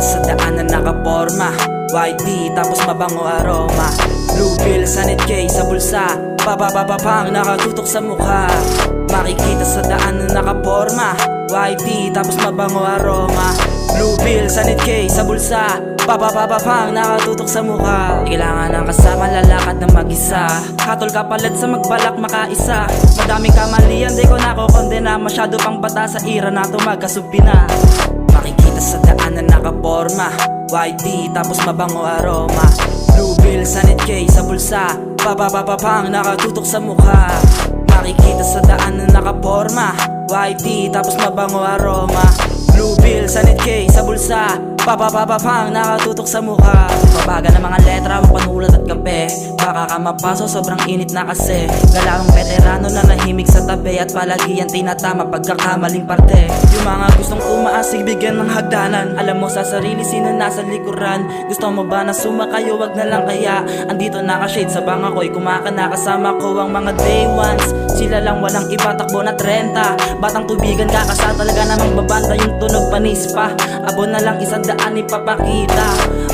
Makikita sa daan na nakaporma, white tee tapos mabango aroma. Blue pill sa net K sa bulsa, papapapapang nakatutok sa mukha. Makikita sa daan na nakaporma, white tee tapos mabango aroma. Blue pill sa net K sa bulsa, papapapapang nakatutok sa mukha. Kailangan ng kasama, lalakad ng mag-isa. Katol ka palit sa magbalak makaisa. Madaming kamalian, di ko nakokondena. Masyado pang bata sa ira na to magkasumpi na. Makikita sa daan na nakaporma, white tee tapos mabango aroma. Blue pill sa net K sa bulsa, papapapapang nakatutok sa mukha. Makikita sa daan na nakaporma, white tee tapos mabango aroma. Blue pill sa net K sa bulsa, papapapapang nakatutok sa mukha. Pabaga ng mga letra, wag panulat at kape. Baka ka mapaso, sobrang init na kasi. Galawang veterano na nahimik sa tabi, at palagi yan tinatama pagkakamaling parte. Yung mga gustong tumaas, bigyan ng hagdanan. Alam mo sa sarili sino nasa likuran. Gusto mo ba na sumakayo, wag na lang kaya. Andito naka-shade sa banga ko'y kumakana. Kasama ko ang mga day ones, sila lang walang iba, takbo na 30. Batang tubigan kakasa, talaga namang babanda yung tunog panis pa. Abo na lang 100 ipapakita.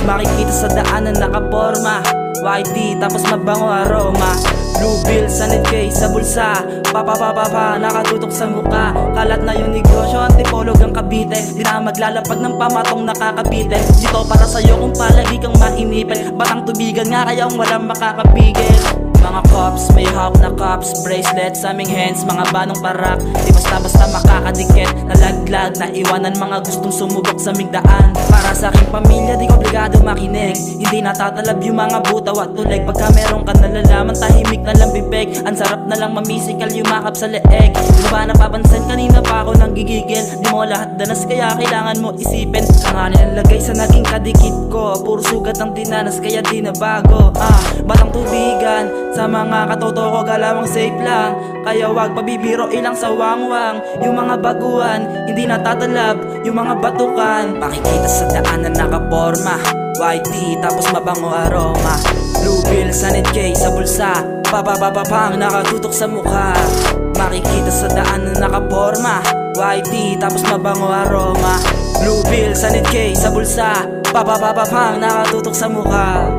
Makikita sa daan na nakaporma, white tee tapos mabango aroma. Blue pill sa net K sa bulsa, papapapapa nakatutok sa muka. Kalat na yung negosyo, antipolog ang Cavite. Di na maglalapag ng pamatong nakakabitin. Dito para sa'yo kung palagi kang mainipin. Batang tubigan nga kaya walang makakapigil. Mga cops, may hawk na cups, bracelet sa aming hands, mga banong parak. Di basta-basta makakadikit, nalaglag, naiwanan mga gustong sumubok sa aming daan. Para sa aking pamilya, di ko obligado makinig. Hindi natatalab yung mga butaw at tulig. Pagka meron ka nalalaman, tahimik na lang bibig. Ang sarap na lang mamisikal, yumakap sa leeg. Di mo ba napapansin, kanina pa ako nang gigigil. Di mo lahat danas, kaya kailangan mo isipin. Hanganin ang lagay sa naging kadikit ko. Puro sugat ang dinanas, kaya di na bago. Batang tubigan, sa mga katotoo ko galawang safe lang. Kaya wag pabibiro ilang sa wangwang. Yung mga baguhan, hindi natatalab. Yung mga batukan, makikita sa daan na nakaporma, white tee tapos mabango aroma. Blue pill sa net K sa bulsa, papapapapang nakatutok sa mukha. Makikita sa daan na nakaporma, white tee tapos mabango aroma. Blue pill sa net K sa bulsa, papapapapang nakatutok sa mukha.